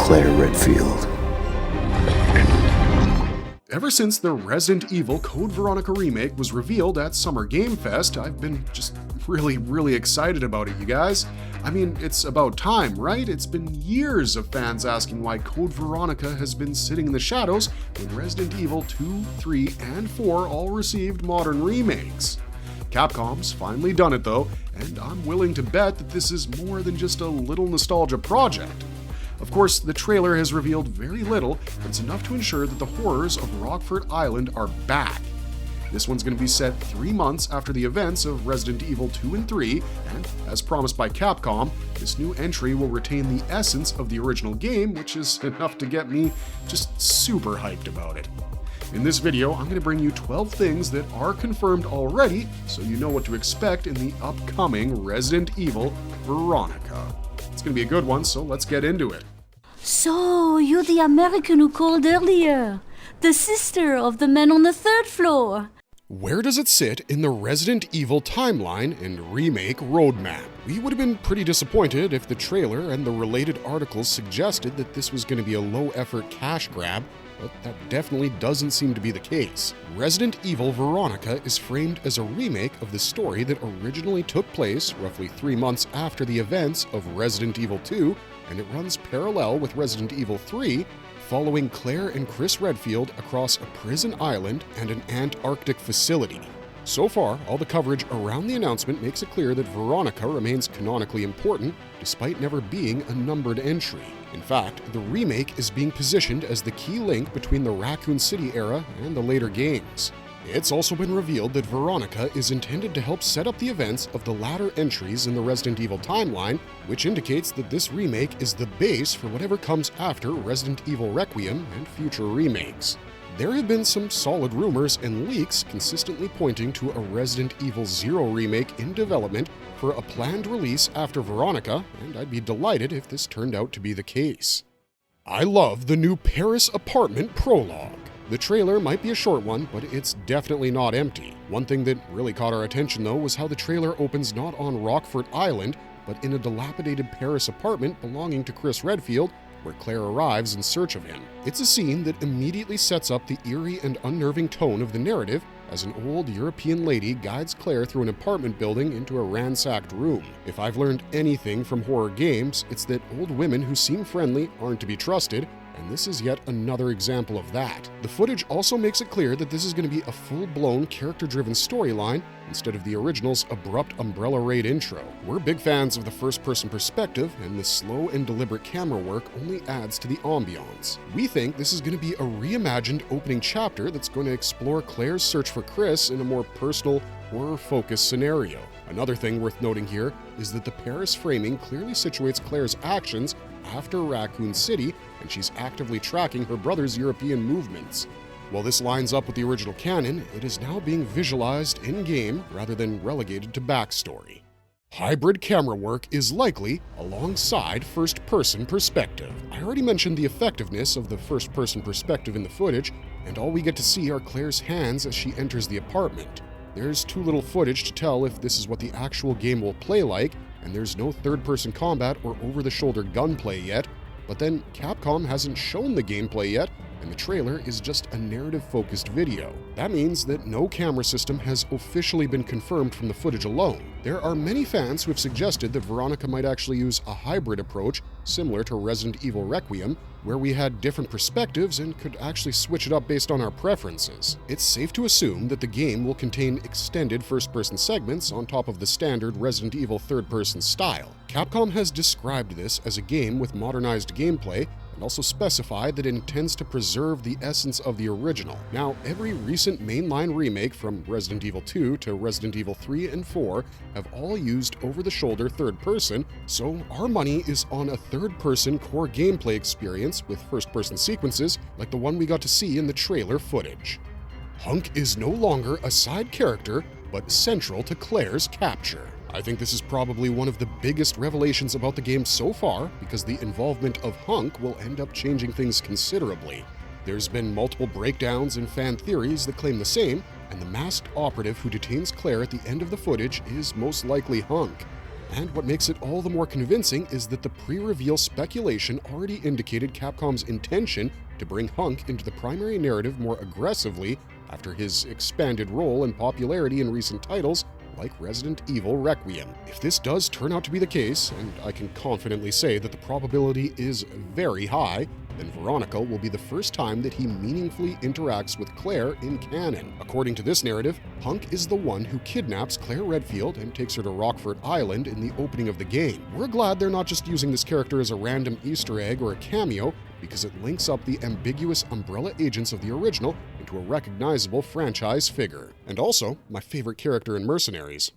Claire Redfield. Ever since the Resident Evil Code Veronica remake was revealed at Summer Game Fest, I've been just really excited about it, you guys. I mean, it's about time, right? It's been years of fans asking why Code Veronica has been sitting in the shadows when Resident Evil 2, 3, and 4 all received modern remakes. Capcom's finally done it though, and I'm willing to bet that this is more than just a little nostalgia project. Of course, the trailer has revealed very little, but it's enough to ensure that the horrors of Rockfort Island are back. This one's going to be set 3 months after the events of Resident Evil 2 and 3, and as promised by Capcom, this new entry will retain the essence of the original game, which is enough to get me just super hyped about it. In this video, I'm going to bring you 12 things that are confirmed already, so you know what to expect in the upcoming Resident Evil Veronica. It's going to be a good one, so let's get into it. So, you're the American who called earlier. The sister of the man on the 3rd floor. Where does it sit in the Resident Evil timeline and remake roadmap? We would have been pretty disappointed if the trailer and the related articles suggested that this was going to be a low-effort cash grab, but that definitely doesn't seem to be the case. Resident Evil Veronica is framed as a remake of the story that originally took place roughly 3 months after the events of Resident Evil 2, and it runs parallel with Resident Evil 3, following Claire and Chris Redfield across a prison island and an Antarctic facility. So far, all the coverage around the announcement makes it clear that Veronica remains canonically important, despite never being a numbered entry. In fact, the remake is being positioned as the key link between the Raccoon City era and the later games. It's also been revealed that Veronica is intended to help set up the events of the latter entries in the Resident Evil timeline, which indicates that this remake is the base for whatever comes after Resident Evil Requiem and future remakes. There have been some solid rumors and leaks consistently pointing to a Resident Evil 0 remake in development for a planned release after Veronica, and I'd be delighted if this turned out to be the case. I love the new Paris apartment prologue. The trailer might be a short one, but it's definitely not empty. One thing that really caught our attention though was how the trailer opens not on Rockfort Island, but in a dilapidated Paris apartment belonging to Chris Redfield, where Claire arrives in search of him. It's a scene that immediately sets up the eerie and unnerving tone of the narrative as an old European lady guides Claire through an apartment building into a ransacked room. If I've learned anything from horror games, it's that old women who seem friendly aren't to be trusted, and this is yet another example of that. The footage also makes it clear that this is going to be a full-blown character-driven storyline instead of the original's abrupt umbrella raid intro. We're big fans of the first-person perspective, and the slow and deliberate camera work only adds to the ambiance. We think this is going to be a reimagined opening chapter that's going to explore Claire's search for Chris in a more personal, horror-focused scenario. Another thing worth noting here is that the Paris framing clearly situates Claire's actions after Raccoon City, and she's actively tracking her brother's European movements. While this lines up with the original canon, it is now being visualized in-game rather than relegated to backstory. Hybrid camera work is likely alongside first-person perspective. I already mentioned the effectiveness of the first-person perspective in the footage, and all we get to see are Claire's hands as she enters the apartment. There's too little footage to tell if this is what the actual game will play like, and there's no third-person combat or over-the-shoulder gunplay yet, but then Capcom hasn't shown the gameplay yet, and the trailer is just a narrative-focused video. That means that no camera system has officially been confirmed from the footage alone. There are many fans who have suggested that Veronica might actually use a hybrid approach similar to Resident Evil Requiem, where we had different perspectives and could actually switch it up based on our preferences. It's safe to assume that the game will contain extended first-person segments on top of the standard Resident Evil third-person style. Capcom has described this as a game with modernized gameplay, and also specified that it intends to preserve the essence of the original. Now, every recent mainline remake from Resident Evil 2 to Resident Evil 3 and 4 have all used over-the-shoulder third-person, so our money is on a third-person core gameplay experience with first-person sequences like the one we got to see in the trailer footage. Hunk is no longer a side character, but central to Claire's capture. I think this is probably one of the biggest revelations about the game so far, because the involvement of Hunk will end up changing things considerably. There's been multiple breakdowns and fan theories that claim the same, and the masked operative who detains Claire at the end of the footage is most likely Hunk. And what makes it all the more convincing is that the pre-reveal speculation already indicated Capcom's intention to bring Hunk into the primary narrative more aggressively after his expanded role and popularity in recent titles like Resident Evil Requiem. If this does turn out to be the case, and I can confidently say that the probability is very high, then Veronica will be the first time that he meaningfully interacts with Claire in canon. According to this narrative, Hunk is the one who kidnaps Claire Redfield and takes her to Rockfort Island in the opening of the game. We're glad they're not just using this character as a random Easter egg or a cameo, because it links up the ambiguous Umbrella agents of the original into a recognizable franchise figure. And also, my favorite character in Mercenaries.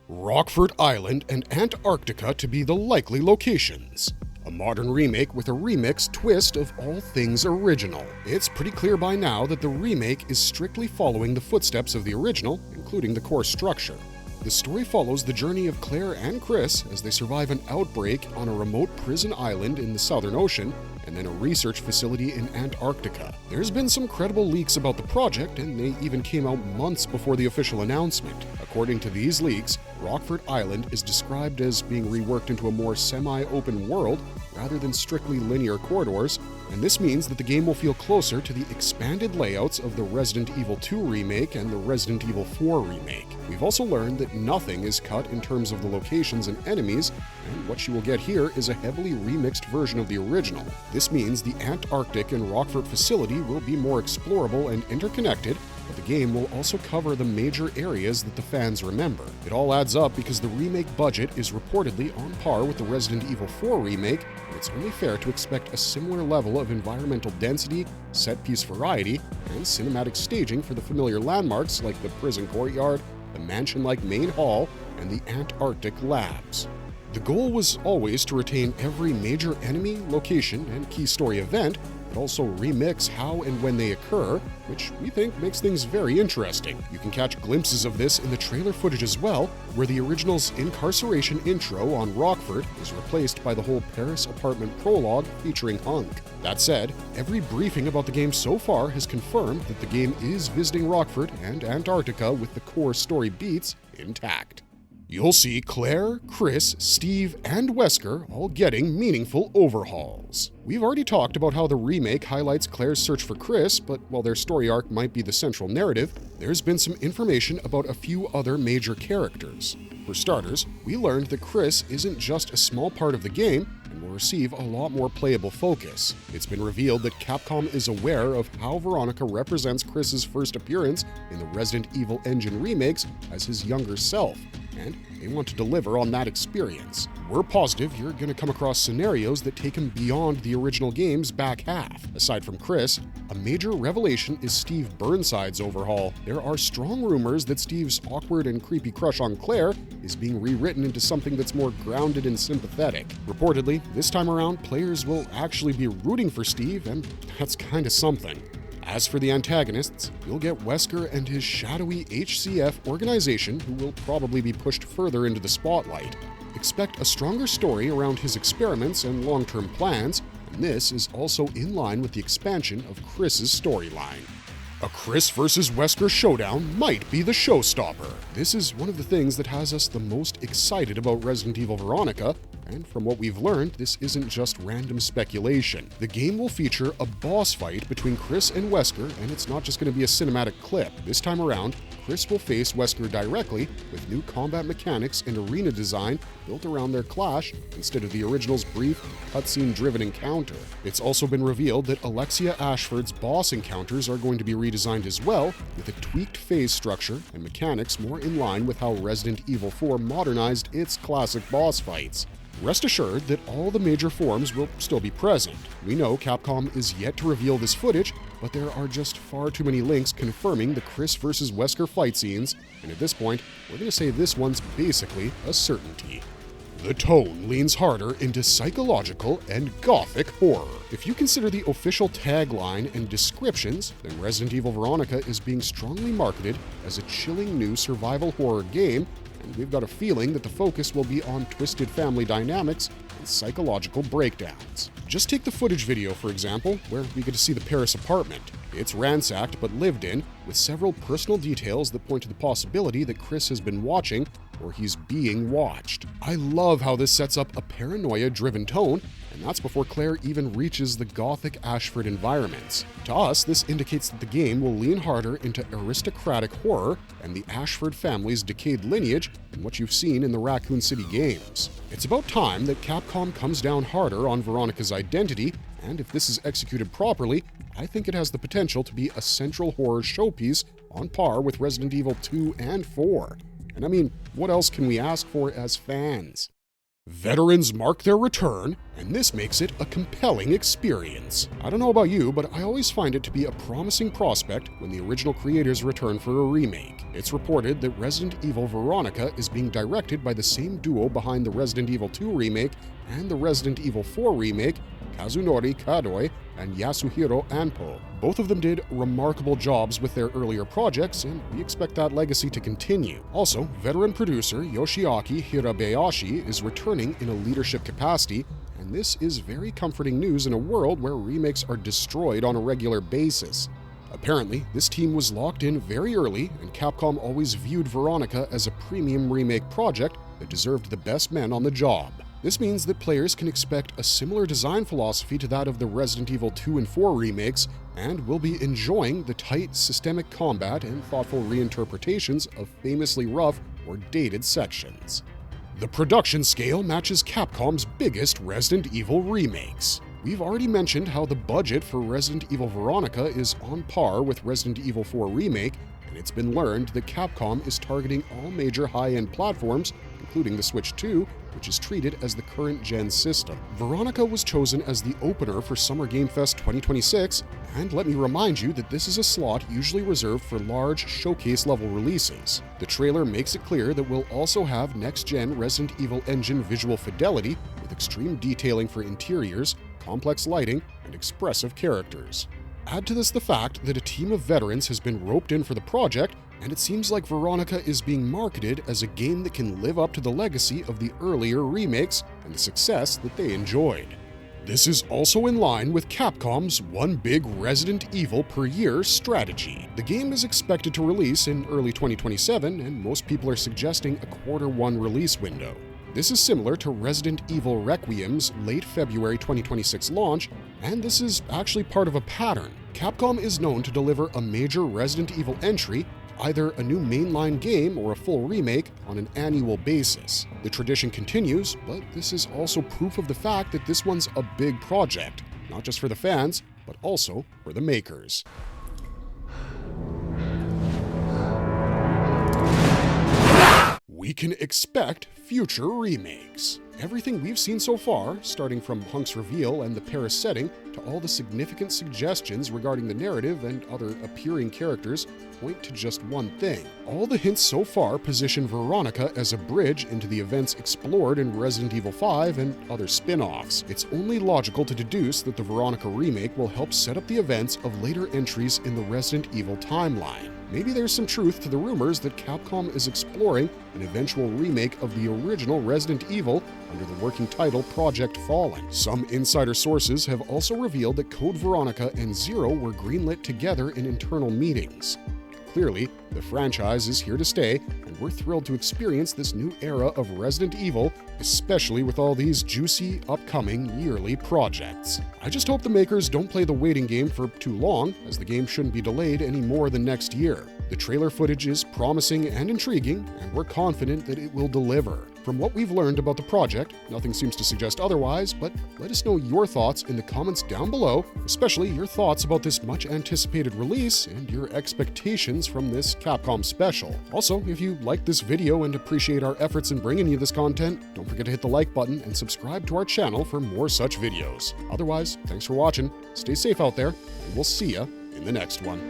Rockfort Island and Antarctica to be the likely locations. A modern remake with a remix twist of all things original. It's pretty clear by now that the remake is strictly following the footsteps of the original, including the core structure. The story follows the journey of Claire and Chris as they survive an outbreak on a remote prison island in the Southern Ocean, and then a research facility in Antarctica. There's been some credible leaks about the project, and they even came out months before the official announcement. According to these leaks, Rockfort Island is described as being reworked into a more semi-open world rather than strictly linear corridors, and this means that the game will feel closer to the expanded layouts of the Resident Evil 2 remake and the Resident Evil 4 remake. We've also learned that nothing is cut in terms of the locations and enemies, and what you will get here is a heavily remixed version of the original. This means the Antarctic and Rockfort facility will be more explorable and interconnected, but the game will also cover the major areas that the fans remember. It all adds up because the remake budget is reportedly on par with the Resident Evil 4 remake, and it's only fair to expect a similar level of environmental density, set-piece variety, and cinematic staging for the familiar landmarks like the prison courtyard, the mansion-like main hall, and the Antarctic labs. The goal was always to retain every major enemy, location, and key story event, but also remix how and when they occur, which we think makes things very interesting. You can catch glimpses of this in the trailer footage as well, where the original's incarceration intro on Rockfort is replaced by the whole Paris apartment prologue featuring Hunk. That said, every briefing about the game so far has confirmed that the game is visiting Rockfort and Antarctica with the core story beats intact. You'll see Claire, Chris, Steve, and Wesker all getting meaningful overhauls. We've already talked about how the remake highlights Claire's search for Chris, but while their story arc might be the central narrative, there's been some information about a few other major characters. For starters, we learned that Chris isn't just a small part of the game and will receive a lot more playable focus. It's been revealed that Capcom is aware of how Veronica represents Chris's first appearance in the Resident Evil engine remakes as his younger self, and they want to deliver on that experience. We're positive you're going to come across scenarios that take him beyond the original game's back half. Aside from Chris, a major revelation is Steve Burnside's overhaul. There are strong rumors that Steve's awkward and creepy crush on Claire is being rewritten into something that's more grounded and sympathetic. Reportedly, this time around, players will actually be rooting for Steve, and that's kind of something. As for the antagonists, you'll get Wesker and his shadowy HCF organization, who will probably be pushed further into the spotlight. Expect a stronger story around his experiments and long-term plans, and this is also in line with the expansion of Chris's storyline. A Chris versus Wesker showdown might be the showstopper. This is one of the things that has us the most excited about Resident Evil Veronica, and from what we've learned, this isn't just random speculation. The game will feature a boss fight between Chris and Wesker, and it's not just going to be a cinematic clip. This time around, Chris will face Wesker directly with new combat mechanics and arena design built around their clash instead of the original's brief, cutscene-driven encounter. It's also been revealed that Alexia Ashford's boss encounters are going to be redesigned as well, with a tweaked phase structure and mechanics more in line with how Resident Evil 4 modernized its classic boss fights. Rest assured that all the major forms will still be present. We know Capcom is yet to reveal this footage, but there are just far too many links confirming the Chris versus Wesker fight scenes, and at this point, we're going to say this one's basically a certainty. The tone leans harder into psychological and gothic horror. If you consider the official tagline and descriptions, then Resident Evil Veronica is being strongly marketed as a chilling new survival horror game, and we've got a feeling that the focus will be on twisted family dynamics and psychological breakdowns. Just take the footage video, for example, where we get to see the Paris apartment. It's ransacked but lived in, with several personal details that point to the possibility that Chris has been watching, or he's being watched. I love how this sets up a paranoia-driven tone, and that's before Claire even reaches the gothic Ashford environments. To us, this indicates that the game will lean harder into aristocratic horror and the Ashford family's decayed lineage than what you've seen in the Raccoon City games. It's about time that Capcom comes down harder on Veronica's identity, and if this is executed properly, I think it has the potential to be a central horror showpiece on par with Resident Evil 2 and 4. And I mean, what else can we ask for as fans? Veterans mark their return, and this makes it a compelling experience. I don't know about you, but I always find it to be a promising prospect when the original creators return for a remake. It's reported that Resident Evil Veronica is being directed by the same duo behind the Resident Evil 2 remake and the Resident Evil 4 remake, Kazunori Kadoi and Yasuhiro Anpo. Both of them did remarkable jobs with their earlier projects, and we expect that legacy to continue. Also, veteran producer Yoshiaki Hirabayashi is returning in a leadership capacity, and this is very comforting news in a world where remakes are destroyed on a regular basis. Apparently, this team was locked in very early, and Capcom always viewed Veronica as a premium remake project that deserved the best men on the job. This means that players can expect a similar design philosophy to that of the Resident Evil 2 and 4 remakes, and will be enjoying the tight, systemic combat and thoughtful reinterpretations of famously rough or dated sections. The production scale matches Capcom's biggest Resident Evil remakes. We've already mentioned how the budget for Resident Evil Veronica is on par with Resident Evil 4 Remake, and it's been learned that Capcom is targeting all major high-end platforms, including the Switch 2, which is treated as the current-gen system. Veronica was chosen as the opener for Summer Game Fest 2026, and let me remind you that this is a slot usually reserved for large, showcase-level releases. The trailer makes it clear that we'll also have next-gen Resident Evil engine visual fidelity, with extreme detailing for interiors, complex lighting, and expressive characters. Add to this the fact that a team of veterans has been roped in for the project, and it seems like Veronica is being marketed as a game that can live up to the legacy of the earlier remakes and the success that they enjoyed. This is also in line with Capcom's one big Resident Evil per year strategy. The game is expected to release in early 2027, and most people are suggesting a Q1 release window. This is similar to Resident Evil Requiem's late February 2026 launch, and this is actually part of a pattern. Capcom is known to deliver a major Resident Evil entry, either a new mainline game or a full remake, on an annual basis. The tradition continues, but this is also proof of the fact that this one's a big project, not just for the fans, but also for the makers. We can expect future remakes. Everything we've seen so far, starting from Hunk's reveal and the Paris setting, to all the significant suggestions regarding the narrative and other appearing characters, point to just one thing. All the hints so far position Veronica as a bridge into the events explored in Resident Evil 5 and other spin-offs. It's only logical to deduce that the Veronica remake will help set up the events of later entries in the Resident Evil timeline. Maybe there's some truth to the rumors that Capcom is exploring an eventual remake of the original Resident Evil under the working title Project Fallen. Some insider sources have also revealed that Code Veronica and Zero were greenlit together in internal meetings. Clearly, the franchise is here to stay, and we're thrilled to experience this new era of Resident Evil, especially with all these juicy, upcoming, yearly projects. I just hope the makers don't play the waiting game for too long, as the game shouldn't be delayed any more than next year. The trailer footage is promising and intriguing, and we're confident that it will deliver. From what we've learned about the project, nothing seems to suggest otherwise, but let us know your thoughts in the comments down below, especially your thoughts about this much anticipated release and your expectations from this Capcom special. Also, if you liked this video and appreciate our efforts in bringing you this content, don't forget to hit the like button and subscribe to our channel for more such videos. Otherwise, thanks for watching, stay safe out there, and we'll see ya in the next one.